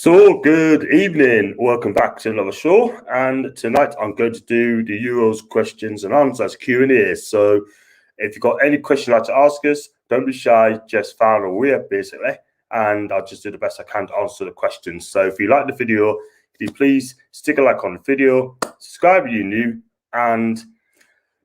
So, good evening. Welcome back to another show. And tonight I'm going to do the Euros questions and answers Q&A. So, if you've got any question you'd like to ask us, don't be shy, just fire away, basically. And I'll just do the best I can to answer the questions. So, if you like the video, could you please stick a like on the video, subscribe if you're new, and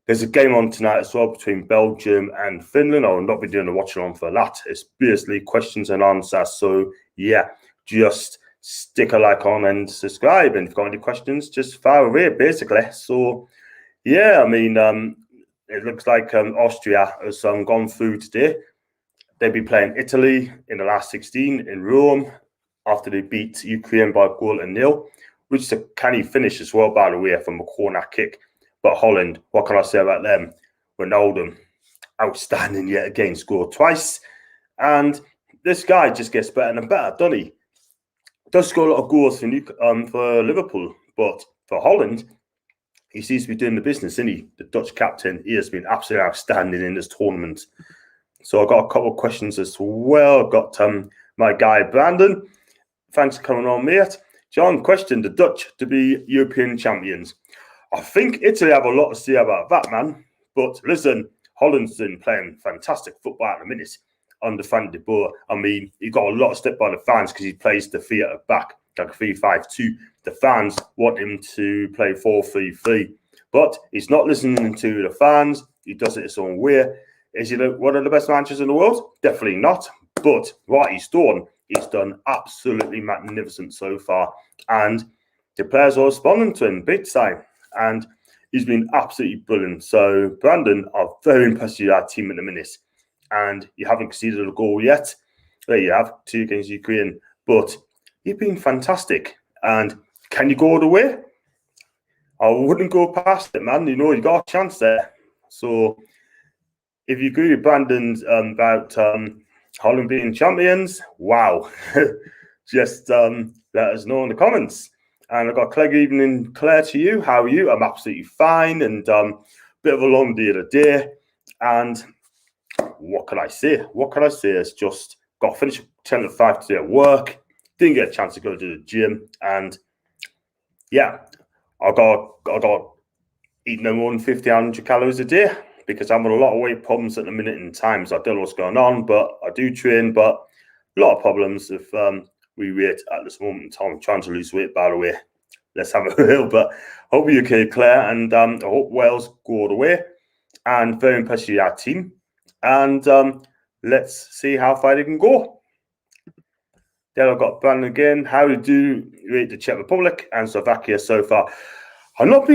there's a game on tonight as well between Belgium and Finland. I will not be doing a watch along for that. It's basically questions and answers. So, yeah, just stick a like on and subscribe. And if you've got any questions, just fire away, basically. So, yeah, I mean, it looks like Austria has gone through today. They'll be playing Italy in the last 16 in Rome after they beat Ukraine by a goal to nil, which is a canny finish as well, by the way, from a corner kick. But Holland, what can I say about them? Ronaldo, outstanding yet again, scored twice. And this guy just gets better and better, doesn't he? Does score a lot of goals for Liverpool, but for Holland, he seems to be doing the business, isn't he? The Dutch captain, he has been absolutely outstanding in this tournament. So I've got a couple of questions as well. I've got my guy, Brandon. Thanks for coming on, mate. John, question, the Dutch to be European champions. I think Italy have a lot to say about that, man. But listen, Holland's been playing fantastic football at the minute under Frank de Boer. I mean, he got a lot of step by the fans because he plays the theatre back, like 3-5-2. The fans want him to play 4-3-3. But he's not listening to the fans. He does it his own way. Is he one of the best managers in the world? Definitely not. But what he's done absolutely magnificent so far. And the players are responding to him big time. And he's been absolutely brilliant. So, Brandon, I'm very impressed with our team at the minute. And you haven't conceded a goal yet. There you have, 2 against Ukraine. But you've been fantastic. And can you go all the way? I wouldn't go past it, man. You know, you got a chance there. So, if you agree with Brandon's about Holland being champions, wow. Just let us know in the comments. And I've got Claire evening. Claire, to you. How are you? I'm absolutely fine. And bit of a long day today. And what can I say? What can I say? It's just got to finish 10 to 5 today at work. Didn't get a chance to go to the gym. And yeah, I got eating no more than 1,500 calories a day because I'm having a lot of weight problems at the minute in times. I don't know what's going on, but I do train. But a lot of problems if we weight at this moment in time. I'm trying to lose weight, by the way. Let's have a real. But hope you're okay, Claire. And I hope Wales go all the way. And very impressed with our team. And let's see how far they can go. Then I've got Brandon again. How do you rate the Czech Republic and Slovakia so far? I'm not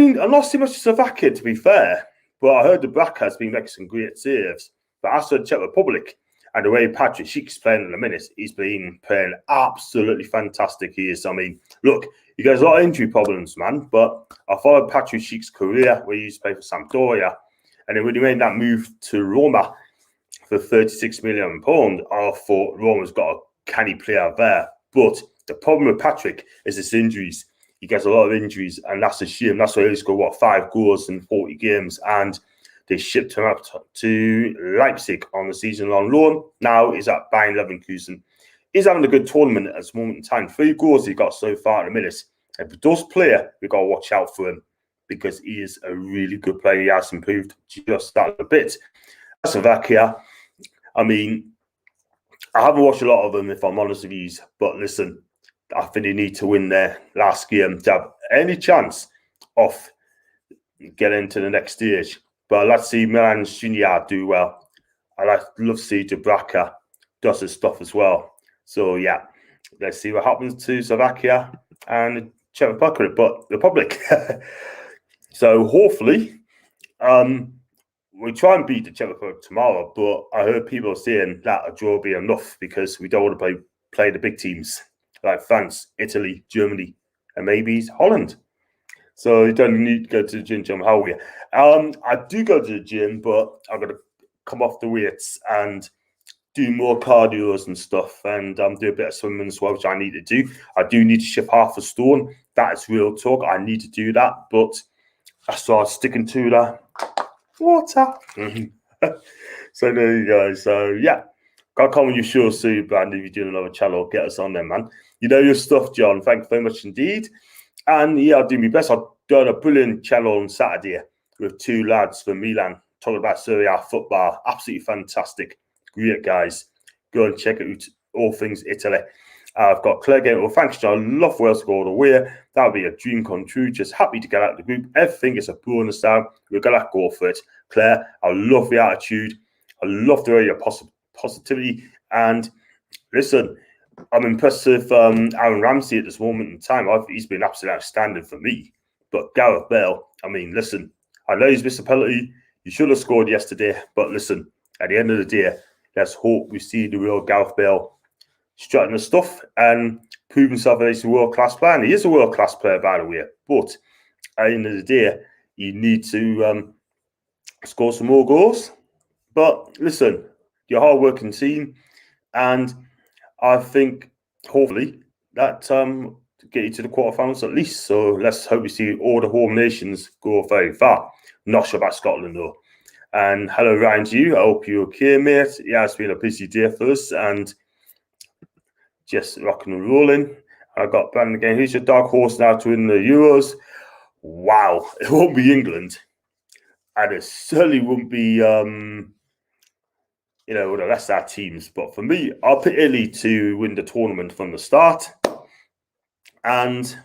so much Slovakia, to be fair, but I heard the Braca has been making some great saves. But as for the Czech Republic and the way Patrick Schick's playing in a minute, he's been playing absolutely fantastic. He is. I mean, look, he got a lot of injury problems, man. But I followed Patrick Schick's career where he used to play for Sampdoria. And then when he made that move to Roma for £36 million, I thought Roma's got a canny player there. But the problem with Patrick is his injuries. He gets a lot of injuries, and that's a shame. That's why he's got, 5 goals in 40 games. And they shipped him up to Leipzig on the season-long loan. Now he's at Bayern Leverkusen. He's having a good tournament at this moment in time. 3 goals he got so far at the minute. If he does play, we've got to watch out for him because he is a really good player. He has improved just that a bit. Slovakia, I mean, I haven't watched a lot of them, if I'm honest with you. But listen, I think they need to win their last game to have any chance of getting to the next stage. But let's see Milan Skriniar do well. I'd love to see Dubravka does his stuff as well. So, yeah, let's see what happens to Slovakia and Czech Republic. So, hopefully, we try and beat the Czech Republic tomorrow. But I heard people saying that a draw will be enough because we don't want to play the big teams like France, Italy, Germany, and maybe Holland. So you don't need to go to the gym, John. How are you? I do go to the gym, but I've got to come off the weights and do more cardios and stuff, and do a bit of swimming as well, which I need to do. I do need to shift half a stone. That is real talk. I need to do that, but I started sticking to the water. So there you go. So yeah, got to come on your show soon, Brandon. If you're doing another channel, get us on there, man. You know your stuff, John. Thank you very much indeed. And yeah, I'll do my best. I've done a brilliant channel on Saturday with two lads from Milan talking about Serie A football. Absolutely fantastic. Great guys. Go and check it out. All things Italy. I've got Claire going, well, thanks, John. Love Wales scored away. That would be a dream come true. Just happy to get out of the group. Everything is a bonus now. We're going to go for it. Claire, I love the attitude. I love the way your positivity. And listen, I'm impressed with Aaron Ramsey at this moment in time. He's been absolutely outstanding for me. But Gareth Bale, I mean, listen, I know he's missed a penalty. He should have scored yesterday. But listen, at the end of the day, let's hope we see the real Gareth Bale strutting the stuff and prove himself that he's a world-class player. And he is a world-class player, by the way. But at the end of the day, you need to score some more goals. But listen, you're a hard-working team. And I think, hopefully, that get you to the quarterfinals at least. So let's hope we see all the home nations go very far. Not sure about Scotland, though. And hello, Ryan, to you. I hope you're okay, mate. Yeah, it's been a busy day for us. And just rocking and rolling. I got Brandon again. Who's your dark horse now to win the Euros? Wow, it won't be England, and it certainly won't be the rest of our teams. But for me, I'll pick Italy to win the tournament from the start. And if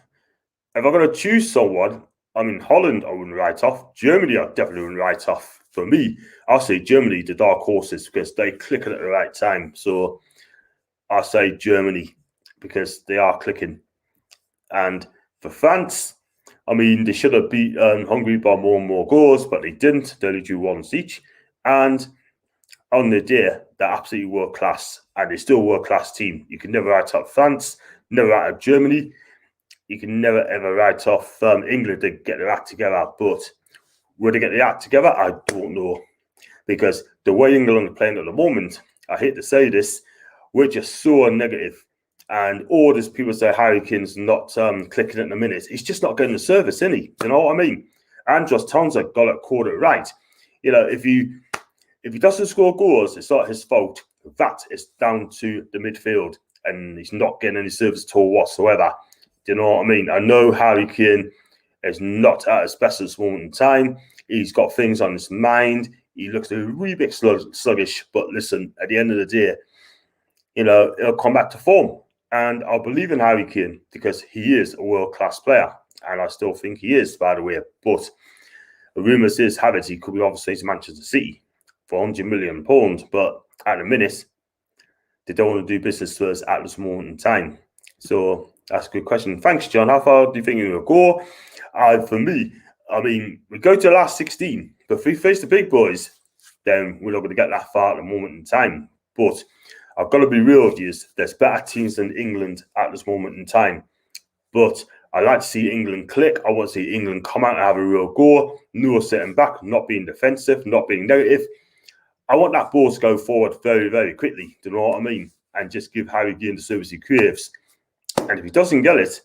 I'm going to choose someone, I mean, Holland I wouldn't write off. Germany I definitely wouldn't write off. For me, I'll say Germany, the dark horses, because they click at the right time. So I say Germany because they are clicking. And for France, I mean, they should have beat Hungary by more and more goals, but they didn't. They only drew once each. And on the day, they're absolutely world class. And they're still a world class team. You can never write off France, never write off Germany. You can never, ever write off England to get their act together. But will they get their act together? I don't know. Because the way England are playing at the moment, I hate to say this, we're just so negative. And all these people say Harry Kane's not clicking at the minute. He's just not getting the service, isn't he? You know what I mean? Andros Townsend got it, caught it right. You know, if he doesn't score goals, it's not his fault. That is down to the midfield. And he's not getting any service at all whatsoever. Do you know what I mean? I know Harry Kane is not at his best at this moment in time. He's got things on his mind. He looks a wee bit sluggish. But listen, at the end of the day, you know, he'll come back to form. And I believe in Harry Kane because he is a world-class player. And I still think he is, by the way. But the rumours have it he could be obviously to Manchester City for £100 million. But at the minute, they don't want to do business with us at this moment in time. So that's a good question. Thanks, John. How far do you think it will go? For me, I mean, we go to the last 16. But if we face the big boys, then we're not going to get that far at the moment in time. But I've got to be real with you. There's better teams than England at this moment in time. But I like to see England click. I want to see England come out and have a real go. No sitting back, not being defensive, not being negative. I want that ball to go forward very, very quickly. Do you know what I mean? And just give Harry Kane the service he craves. And if he doesn't get it,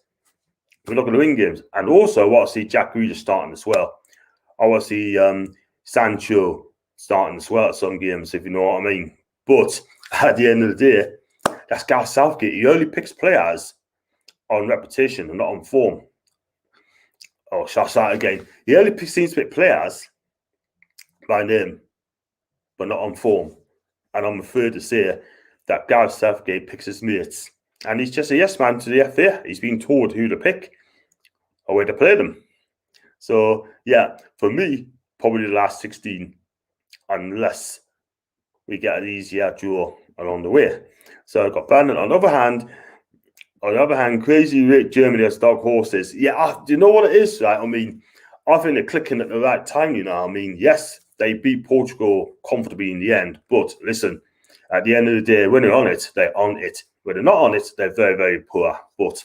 we're not going to win games. And also, I want to see Jack Grealish starting as well. I want to see Sancho starting as well at some games, if you know what I mean. But at the end of the day, that's Gareth Southgate. He only picks players on reputation and not on form. Oh, shall I start again? He only seems to pick players by name, but not on form. And I'm afraid to say that Gareth Southgate picks his mates. And he's just a yes man to the FA. He's been told who to pick or where to play them. So, yeah, for me, probably the last 16, unless we get an easier draw along the way. So I've got Brandon. On the other hand, crazy rate Germany as dark horses. Yeah, do you know what it is? Right? I mean, I think they're clicking at the right time, you know. I mean, yes, they beat Portugal comfortably in the end. But listen, at the end of the day, when they're on it, they're on it. When they're not on it, they're very, very poor. But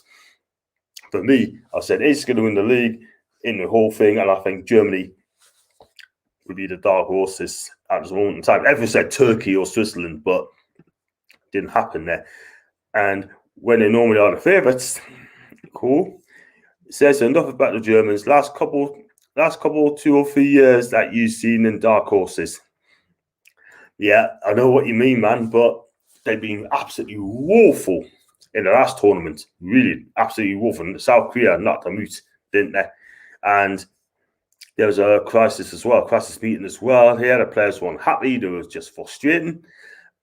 for me, I said it's going to win the league in the whole thing. And I think Germany would be the dark horses at this moment in time. Everyone said Turkey or Switzerland, but it didn't happen there. And when they normally are the favourites, cool. It says enough about the Germans. Last couple 2 or 3 years that you've seen in dark horses. Yeah, I know what you mean, man, but they've been absolutely woeful in the last tournament. Really, absolutely woven. South Korea knocked them out, didn't they? And there was a crisis meeting as well. Here, the players weren't happy. They was just frustrating.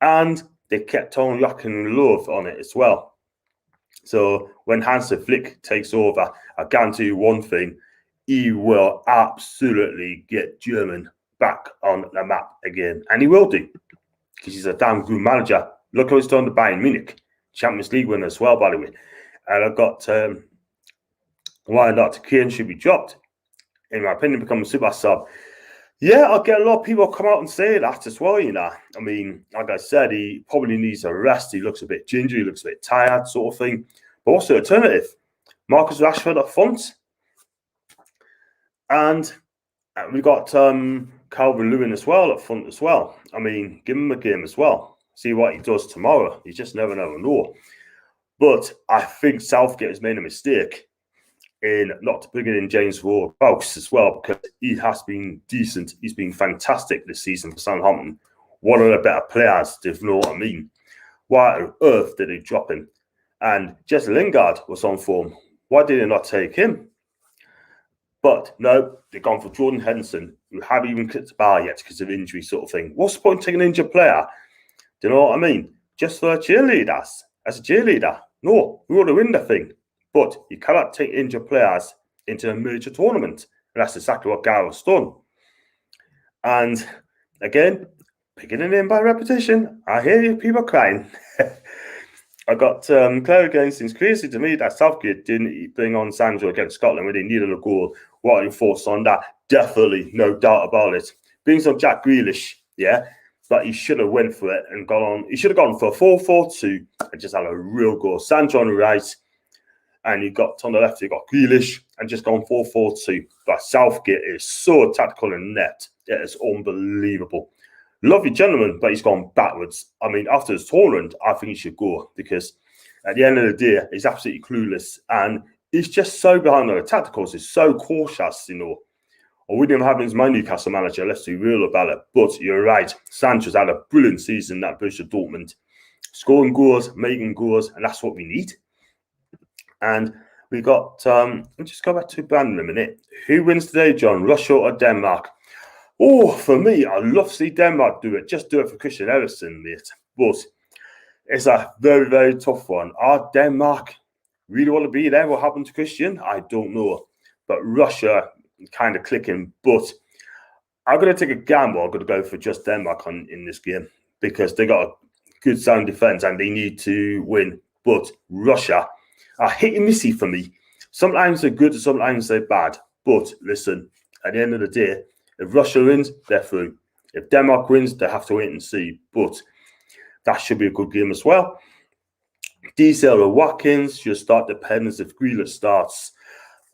And they kept on rocking love on it as well. So when Hansi Flick takes over, I guarantee you one thing, he will absolutely get German back on the map again. And he will do, because he's a damn good manager. Look how he's done to Bayern Munich. Champions League winner as well, by the way. And I've got why not? Kane should be dropped. In my opinion, become a super sub. Yeah, I'll get a lot of people come out and say that as well, you know. I mean, like I said, he probably needs a rest. He looks a bit ginger, he looks a bit tired, sort of thing. But what's the alternative? Marcus Rashford up front. And we got Calvert-Lewin as well up front as well. I mean, give him a game as well. See what he does tomorrow. You just never know. But I think Southgate has made a mistake in not bringing in James Ward-Prowse as well, because he has been decent. He's been fantastic this season for Southampton. One of the better players, if you know what I mean. Why on earth did they drop him? And Jesse Lingard was on form. Why did they not take him? But no, they've gone for Jordan Henderson, who haven't even clicked the bar yet because of injury sort of thing. What's the point in taking an injured player? Do you know what I mean? Just for cheerleaders. As a cheerleader. No, we want to win the thing. But you cannot take injured players into a major tournament. And that's exactly what Gareth's done. And again, picking a name by repetition. I hear you people crying. I got Claire again. Seems crazy to me that Southgate didn't bring on Sandro against Scotland when they needed a goal. What are your thoughts on that? Definitely, no doubt about it. Brings on Jack Grealish, yeah, but he should have went for it and gone on. He should have gone for a 4-4-2 and just had a real goal. Sandro on the right, and you got on the left, you got Grealish and just gone 4-4-2. But Southgate is so tactical in net. It is unbelievable. Lovely gentleman, but he's gone backwards. I mean, after his tournament, I think he should go, because at the end of the day, he's absolutely clueless. And he's just so behind on the tacticals. He's so cautious, you know. Or William Havens, my Newcastle manager, let's be real about it. But you're right. Sanchez had a brilliant season at Borussia Dortmund. Scoring goals, making goals, and that's what we need. And we got, let's just go back to Brandon a minute. Who wins today, John? Russia or Denmark? Oh, for me, I'd love to see Denmark do it. Just do it for Christian Eriksen, mate. But it's a very, very tough one. Are Denmark really want to be there? What happened to Christian? I don't know. But Russia kind of clicking. But I'm going to take a gamble. I'm going to go for just Denmark in this game, because they got a good sound defense and they need to win. But Russia are hit and missy for me. Sometimes they're good, sometimes they're bad. But listen, at the end of the day, if Russia wins, they're through. If Denmark wins, they have to wait and see. But that should be a good game as well. DCL or Watkins should start dependence if Grealish starts.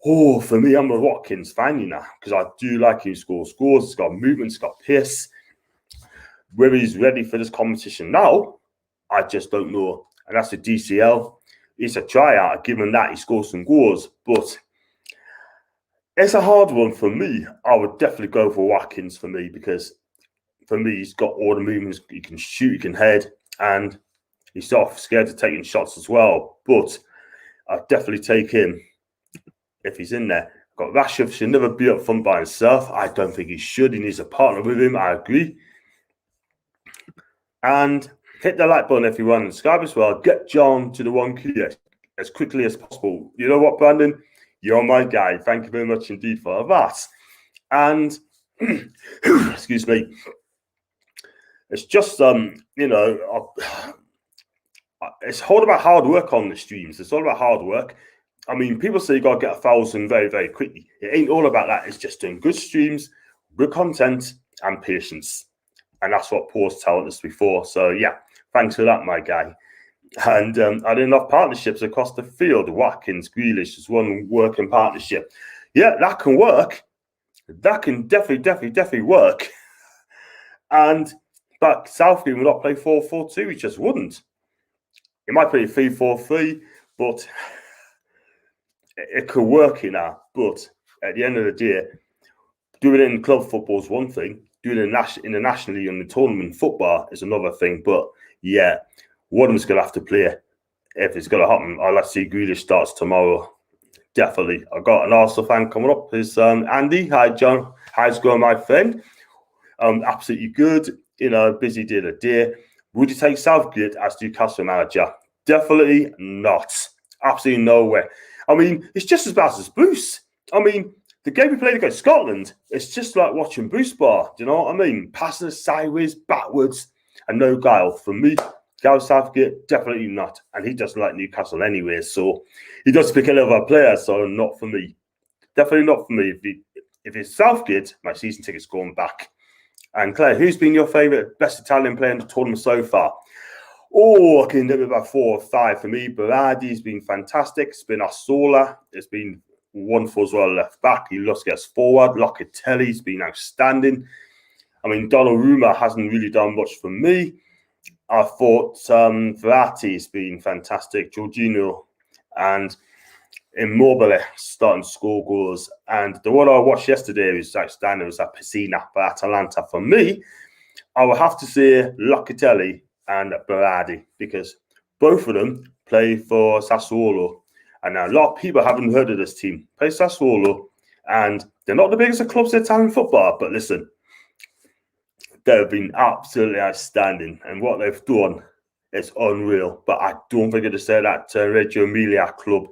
Oh, for me, I'm a Watkins fan, you know, because I do like him scores. He's got movement, he's got pace. Whether he's ready for this competition now, I just don't know. And that's a DCL. He's a tryout, given that he scores some goals. But it's a hard one for me. I would definitely go for Watkins for me, because for me, he's got all the movements. He can shoot, he can head, and he's not scared of taking shots as well. But I'd definitely take him if he's in there. Got Rashford, should never be up front by himself. I don't think he should. He needs a partner with him. I agree. And hit the like button if you want, and subscribe as well. Get John to the 1K as quickly as possible. You know what, Brandon? You're my guy. Thank you very much indeed for that. And excuse me, it's just you know, it's all about hard work on the streams. It's all about hard work. I mean, people say you got to get 1,000 very, very quickly. It ain't all about that. It's just doing good streams, good content, and patience. And that's what Paul's telling us before. So yeah, thanks for that, my guy. And I did enough partnerships across the field. Watkins, Grealish is one working partnership. Yeah, that can work. That can definitely work. But Southgate will not play 4-4-2. He just wouldn't. He might play 3-4-3, but it could work, you know. But at the end of the day, doing it in club football is one thing. Doing it in the National League and the tournament football is another thing. But yeah, one of them's going to have to play if it's going to happen, I'd like to see Grealish starts tomorrow. Definitely. I've got an Arsenal fan coming up. It's Andy. Hi, John. How's it going, my friend? Absolutely good. Busy day to day. Would you take Southgate as Newcastle manager? Definitely not. Absolutely no way. I mean, it's just as bad as Bruce. I mean, the game we played against Scotland, it's just like watching Bruce Bar. Do you know what I mean? Passing sideways, backwards, and no guile. For me, Gareth Southgate, definitely not. And he doesn't like Newcastle anyway, so he does pick another player, so not for me. Definitely not for me. If it's Southgate, my season ticket's going back. And Claire, who's been your favourite, best Italian player in the tournament so far? I can do about 4 or 5 for me. Berardi's been fantastic. Spinazzola has been wonderful as well, left back. He loves to get us forward. Locatelli's been outstanding. I mean, Donnarumma hasn't really done much for me. I thought Verratti's been fantastic. Jorginho and Immobile starting to score goals. And the one I watched yesterday was outstanding. Was that Pessina for Atalanta. For me, I would have to say Locatelli and Berardi, because both of them play for Sassuolo. And a lot of people haven't heard of this team. Play Sassuolo, and they're not the biggest of clubs in Italian football. But listen, they've been absolutely outstanding. And what they've done is unreal. But I don't think they're going to say that to Reggio Emilia club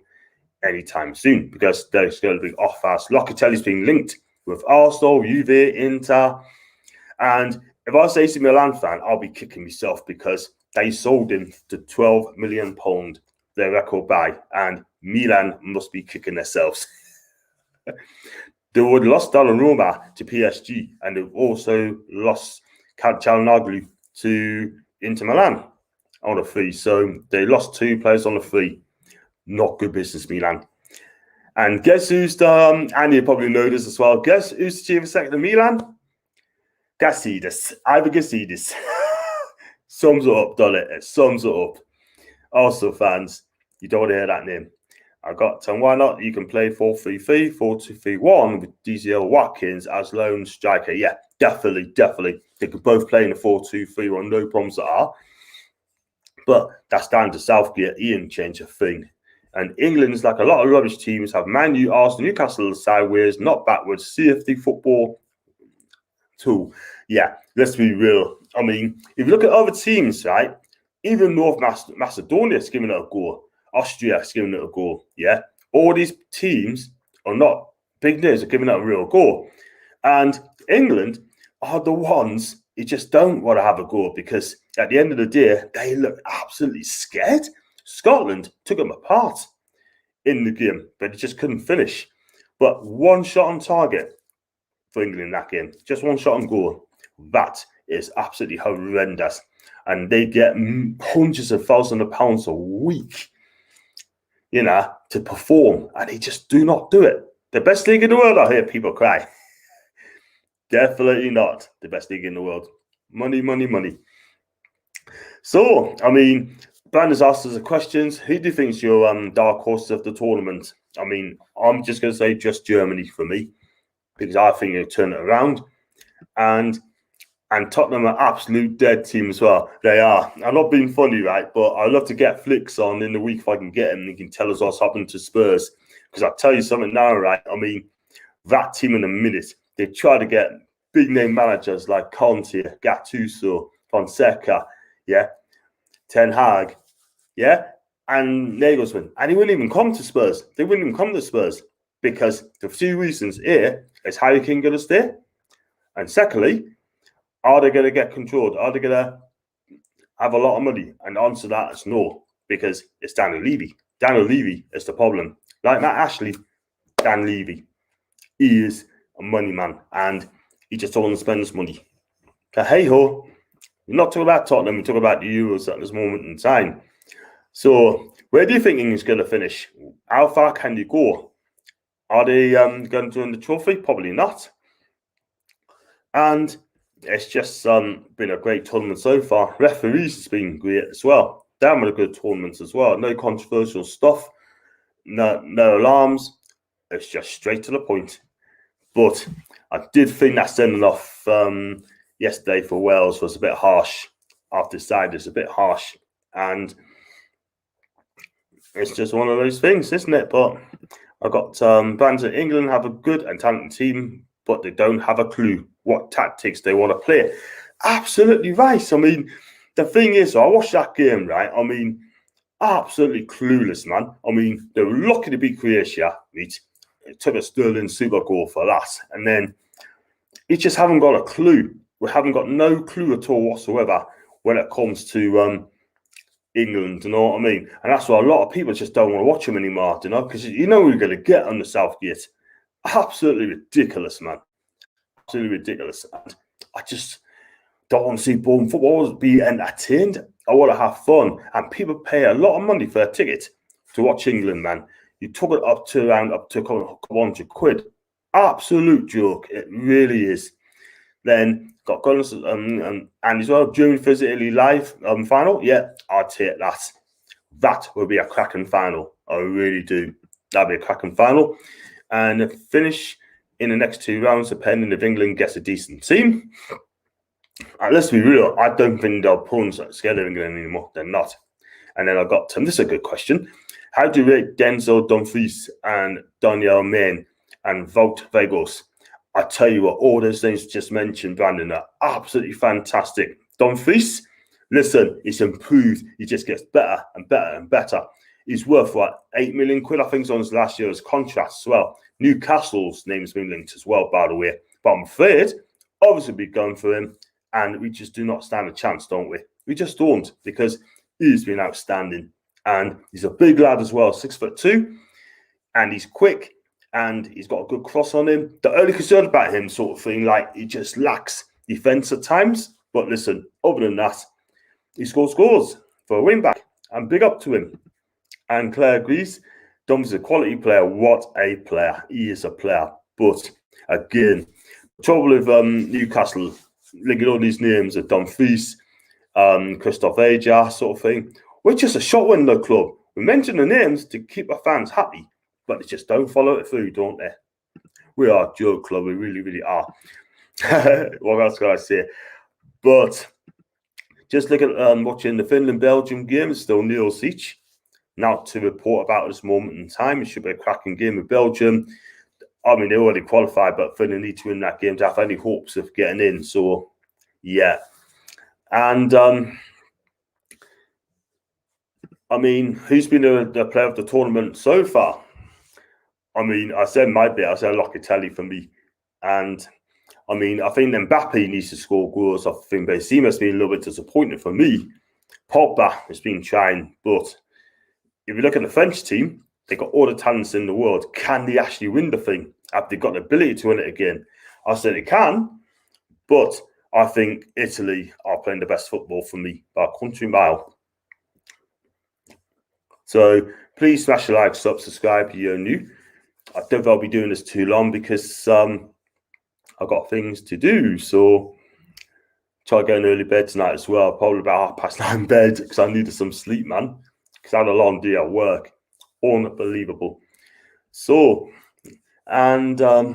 anytime soon, because they're going to be off fast. Locatelli's been linked with Arsenal, Juve, Inter. And if I was AC Milan fan, I'll be kicking myself because they sold him to £12 million, their record buy, and Milan must be kicking themselves. They would have lost Donnarumma to PSG, and they've also lost Calhanoglu to Inter Milan on a free. So they lost 2 players on a free. Not good business, Milan. And guess who's and you probably know this as well. Guess who's the chief executive of Milan? Gazidis. Ivan Gazidis. Sums it up, doesn't it? It sums it up. Also, fans, you don't want to hear that name. I got why not? You can play 4-3-3, 4-2-3-1 with DCL Watkins as lone striker. Yeah, definitely. They could both play in a 4-2-3-1, no problems at all. But that's down to Southgate. He didn't change a thing. And England's like a lot of rubbish teams have Man U, Arsenal, Newcastle sideways, not backwards, CFD football too. Yeah, let's be real. I mean, if you look at other teams, right, even North Macedonia is giving it a go. Austria is giving it a go. Yeah, all these teams are not big names, are giving it a real go. And England are the ones who just don't want to have a go, because at the end of the day, they look absolutely scared. Scotland took them apart in the game, but they just couldn't finish. But one shot on target for England in that game, just one shot on goal. That is absolutely horrendous. And they get hundreds of thousands of pounds a week, to perform. And they just do not do it. The best league in the world, I hear people cry. Definitely not the best league in the world. Money, money, money. So, I mean, Brandon's asked us the questions. Who do you think is your dark horse of the tournament? I mean, I'm just going to say just Germany for me, because I think they'll turn it around. And Tottenham are absolute dead team as well. They are. I'm not being funny, right? But I love to get flicks on in the week if I can get him, and he can tell us what's happened to Spurs. Because I'll tell you something now, right? I mean, that team in a minute, they try to get big name managers like Conte, Gattuso, Fonseca, yeah, Ten Hag, yeah, and Nagelsmann. And he wouldn't even come to Spurs. They wouldn't even come to Spurs, because the 2 reasons here is Harry Kane going to stay? And secondly, are they going to get controlled? Are they going to have a lot of money? And the answer to that is no, because it's Daniel Levy. Daniel Levy is the problem. Like Matt Ashley, Dan Levy, he is a money man, and he just don't want to spend his money. But hey ho, we're not talking about Tottenham, we're talking about the Euros at this moment in time. So where do you think England's going to finish? How far can you go? Are they going to win the trophy? Probably not. And it's just been a great tournament so far. Referees has been great as well. Damn, a good tournament as well. No controversial stuff. No alarms. It's just straight to the point. But I did think that sending off yesterday for Wales was a bit harsh. After side, it's a bit harsh. And It's just one of those things, isn't it? But I got fans in England have a good and talented team, but they don't have a clue what tactics they want to play. Absolutely right. I mean, the thing is, I watched that game, right? I mean, absolutely clueless, man. I mean, they were lucky to beat Croatia, mate. It took a Sterling super goal for that. And then you just haven't got a clue. We haven't got no clue at all whatsoever when it comes to England, you know what I mean? And that's why a lot of people just don't want to watch them anymore, you know, because you know we're going to get on the Southgate. Absolutely ridiculous, man. Absolutely ridiculous. And I just don't want to see boring footballers be entertained. I want to have fun. And people pay a lot of money for a ticket to watch England, man. You took it up to around up to a couple hundred quid. Absolute joke. It really is. Then got Gunners and as well, Germany versus Italy live final. Yeah, I'd take that. That would be a cracking final. I really do. That'd be a cracking final. And finish in the next 2 rounds, depending if England gets a decent team. And let's be real, I don't think their opponents are scared of England anymore. They're not. And then I got this is a good question. How do you rate Denzel Dumfries and Daniel Main and Wout Weghorst? I tell you what, all those names just mentioned, Brandon, are absolutely fantastic. Dumfries, listen, he's improved. He just gets better and better and better. He's worth, what, 8 million quid, I think, on his last year's contract as well. Newcastle's name's been linked as well, by the way. But I'm afraid, obviously, we're going for him, and we just do not stand a chance, don't we? We just don't, because he's been outstanding. And he's a big lad as well, 6'2", and he's quick. And he's got a good cross on him. The only concern about him sort of thing, like he just lacks defense at times. But listen, other than that, he scores for a wing back. And big up to him. And Claire agrees. Dom's is a quality player. What a player. He is a player. But again, the trouble with Newcastle, linking all these names of Dumfries, Christophe Aja sort of thing. We're just a shot window club. We mention the names to keep our fans happy. But they just don't follow it through, don't they? We are a joke club. We really, really are. What else can I say? But just look at watching the Finland-Belgium game. It's still 0 each. Now to report about this moment in time. It should be a cracking game with Belgium. I mean, they already qualified, but Finland need to win that game to have any hopes of getting in. So, yeah. And, I mean, who's been the player of the tournament so far? I mean, I said my bit. I said Locatelli for me. And, I mean, I think Mbappe needs to score goals. I think Benzema's been a little bit disappointing for me. Pogba has been trying. But if you look at the French team, they got all the talents in the world. Can they actually win the thing? Have they got the ability to win it again? I said they can. But I think Italy are playing the best football for me by a country mile. So please smash the like, subscribe if you're new. I don't think I'll be doing this too long because I've got things to do. So try going early bed tonight as well. Probably about 9:30 bed because I needed some sleep, man. Because I had a long day at work. Unbelievable. So, and I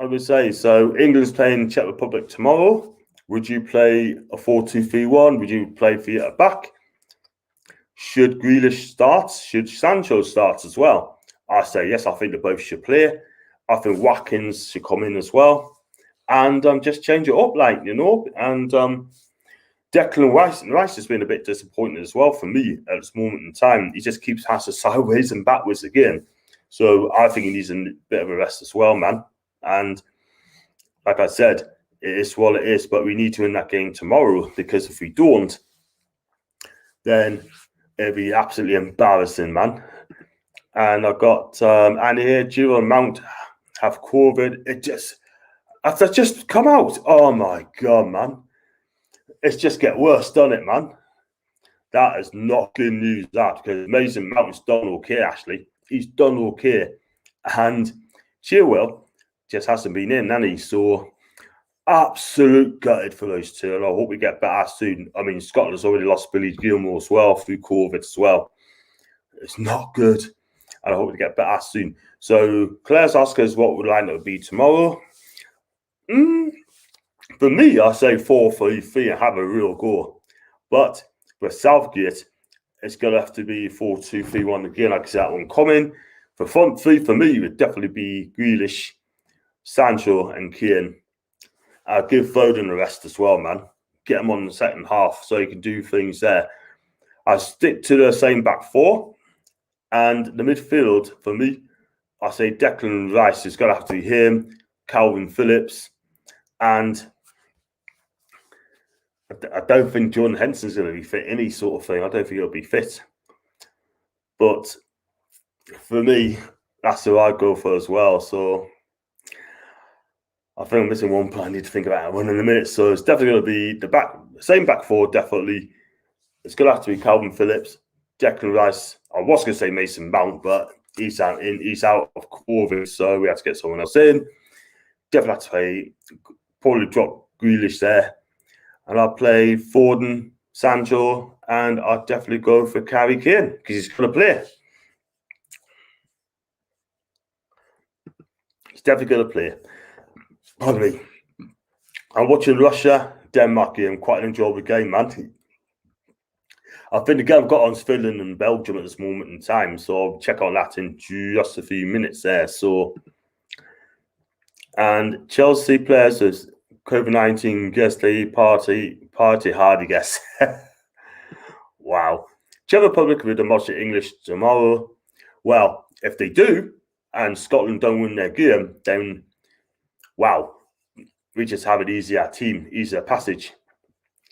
would say, so England's playing Czech Republic tomorrow. Would you play a 4-2-3-1? Would you play Fiat at back? Should Grealish start? Should Sancho start as well? I say yes, I think they both should play. I think Watkins should come in as well. And just change it up, like, you know. And Declan Rice has been a bit disappointing as well for me at this moment in time. He just keeps passing sideways and backwards again. So I think he needs a bit of a rest as well, man. And like I said, it is what it is. But we need to win that game tomorrow because if we don't, then it'll be absolutely embarrassing, man. And I've got Annie here, Giro and Mount have COVID. After just come out. Oh my God, man. It's just get worse, doesn't it, man? That is not good news, that, because Mason Mount's done okay, actually. He's done okay. And Chilwell just hasn't been in, has he? So absolute gutted for those two. And I hope we get better soon. I mean, Scotland's already lost Billy Gilmore as well through COVID as well. It's not good. And I hope we get better soon. So Claire's asking us what would lineup be tomorrow. For me, I say 4-3-3 and have a real go. But with Southgate, it's going to have to be 4-2-3-1 again. I can see that one coming. For front three, for me, would definitely be Grealish, Sancho, and Keane. I'll give Foden the rest as well, man. Get him on the second half so he can do things there. I stick to the same back four. And the midfield, for me, I say Declan Rice is going to have to be him, Calvin Phillips, and I don't think Jordan Henson's going to be fit, any sort of thing. I don't think he'll be fit. But for me, that's who I go for as well. So I think I'm missing one, but I need to think about one in a minute. So it's definitely going to be the same back four, definitely. It's going to have to be Calvin Phillips, Declan Rice. I was going to say Mason Mount, but he's out of COVID, so we have to get someone else in. Definitely have to play, probably drop Grealish there. And I'll play Foden, Sancho, and I'll definitely go for Harry Kane because he's going to play. He's definitely going to play. Pardon me. I'm watching Russia-Denmark game. Quite an enjoyable game, man. I think the game I've got on is Finland and Belgium at this moment in time, so I'll check on that in just a few minutes there. So, and Chelsea players is COVID-19 guest party hard, I guess. Wow. Czech Republic with the Modern English tomorrow. Well, if they do, and Scotland don't win their game, then wow, we just have an easier team, easier passage.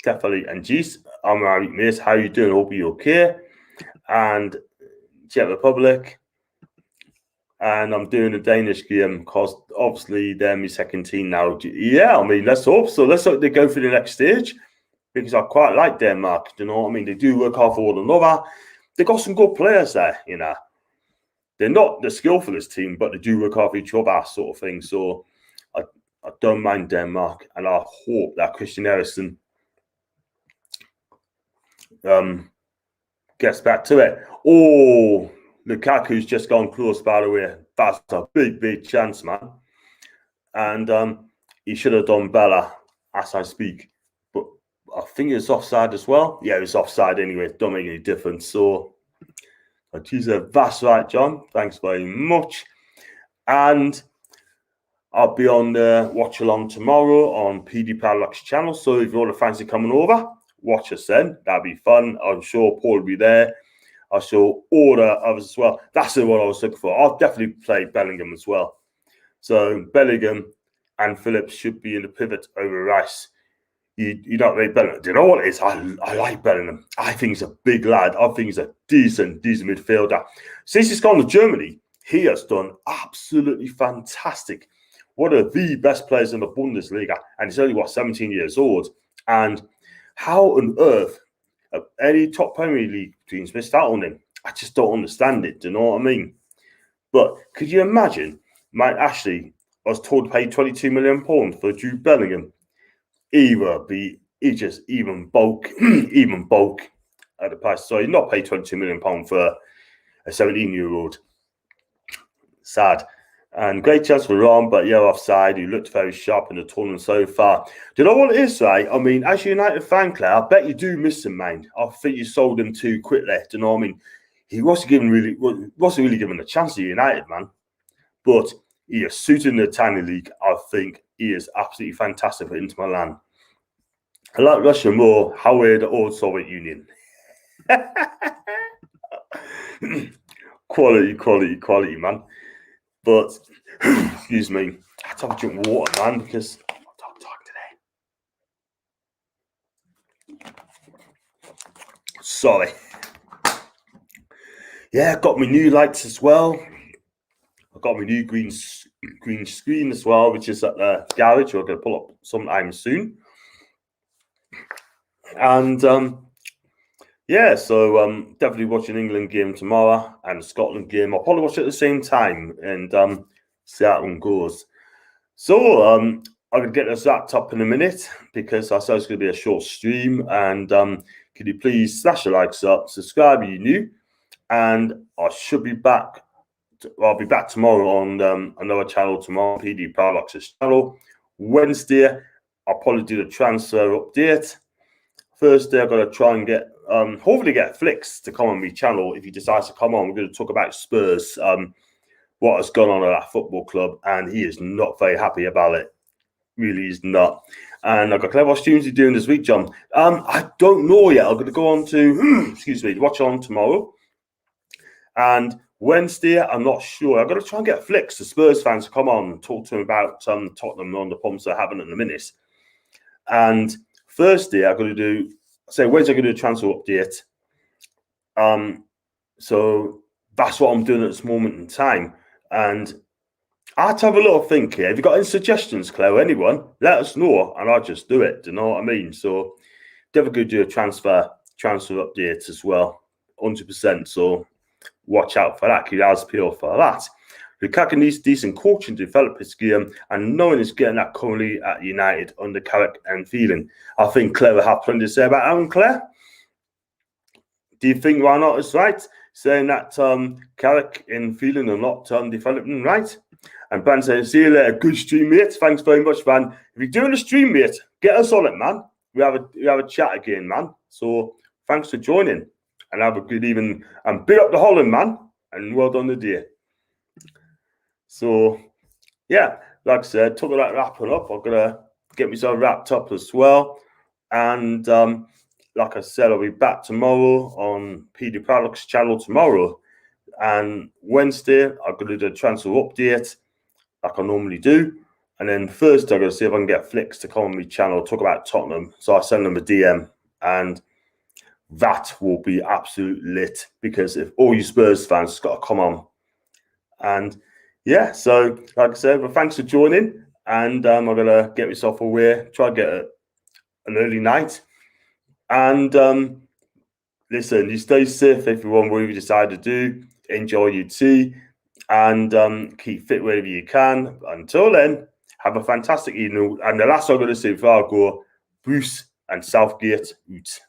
Definitely. And geez, I'm Arik Mace. How you doing? Hope you're okay. And Czech Republic. And I'm doing a Danish game because obviously they're my second team now. Yeah, I mean, let's hope so. Let's hope they go for the next stage because I quite like Denmark. You know what I mean? They do work hard for one another. They've got some good players there, you know. They're not the skillfulest team, but they do work hard for each other, sort of thing. So I don't mind Denmark. And I hope that Christian Eriksen gets back to it. Oh, Lukaku's just gone close, by the way. That's a big chance, man. And he should have done better as I speak. But I think it's offside as well. Yeah, it's offside anyway. Don't make any difference. So, that's right, John. Thanks very much. And I'll be on the watch along tomorrow on PD Padlock's channel. So if you all fancy coming over, watch us then. That'll be fun. I'm sure Paul will be there. I'll show all the others as well. That's the one I was looking for. I'll definitely play Bellingham as well. So Bellingham and Phillips should be in the pivot over Rice. You don't rate Bellingham. Do you know what it is? I like Bellingham. I think he's a big lad. I think he's a decent midfielder. Since he's gone to Germany, he has done absolutely fantastic. One of the best players in the Bundesliga. And he's only, 17 years old. And how on earth any top Premier League teams missed out on him? I just don't understand it. Do you know what I mean? But could you imagine Mike Ashley was told to pay £22 million for Jude Bellingham? Even bulk at the price. So he's not paid £22 million for a 17-year-old. Sad. And great chance for Ron, but yeah, offside. He looked very sharp in the tournament so far. Do you know what it is, right? I mean, as a United fan, Claire, I bet you do miss him, man. I think you sold him too quickly. Do you know what I mean? He wasn't really given a chance to United, man. But he is suited in the tiny league. I think he is absolutely fantastic for Inter Milan. I like Russia more. How are the old Soviet Union? Quality, man. But, excuse me, I have to have a drink of water, man, because I'm not talking today. Sorry. Yeah, got my new lights as well. I've got my new green screen as well, which is at the garage. We're going to pull up sometime soon. And yeah, so definitely watching England game tomorrow and Scotland game. I'll probably watch it at the same time and see how one goes. So I'm going to get this wrapped up in a minute because I said it's going to be a short stream. And could you please slash the likes up, subscribe if you're new, and I should be back. I'll be back tomorrow on another channel tomorrow, PD Padlock's channel. Wednesday, I'll probably do the transfer update. Thursday, I've got to try and get hopefully get Flicks to come on my channel if he decides to come on. We're going to talk about Spurs, what has gone on at that football club, and he is not very happy about it. Really is not. And I've got clever streams you're doing this week, John. I don't know yet. I'm going to go on to, excuse me, watch on tomorrow. And Wednesday, I'm not sure. I've got to try and get Flicks, the Spurs fans, to come on and talk to him about Tottenham on the pumps they're having in a minute. And Thursday, I'm going to do, Wednesday, I'm going to do a transfer update. So that's what I'm doing at this moment in time. And I had to have a little think here. If you've got any suggestions, Claire, anyone, let us know and I'll just do it. Do you know what I mean? So definitely going to do a transfer update as well, 100%. So watch out for that. Keep your eyes peeled for that. Lukaku needs decent coaching to develop his game, and no one is getting that currently at United under Carrick and Phelan. I think Claire will have plenty to say about that one, Claire. Do you think why not is right? Saying that Carrick and Phelan are not developing right? And Van saying, see you later, good stream, mate. Thanks very much, Van. If you're doing a stream, mate, get us on it, man. We have a chat again, man. So thanks for joining, and have a good evening. And big up the Holland, man, and well done the day. So, yeah, like I said, talking about wrapping up, I'm going to get myself wrapped up as well. And like I said, I'll be back tomorrow on PD Products channel tomorrow. And Wednesday, I'm going to do a transfer update like I normally do. And then Thursday, I'm going to see if I can get Flicks to come on my channel, talk about Tottenham. So I send them a DM, and that will be absolute lit, because if all you Spurs fans has got to come on. And yeah, so like I said, well, thanks for joining. And I'm going to get myself away, try to get an early night. And listen, you stay safe, everyone, whatever you decide to do. Enjoy your tea and keep fit wherever you can. Until then, have a fantastic evening. And the last I'm going to say before I go, Bruce and Southgate out.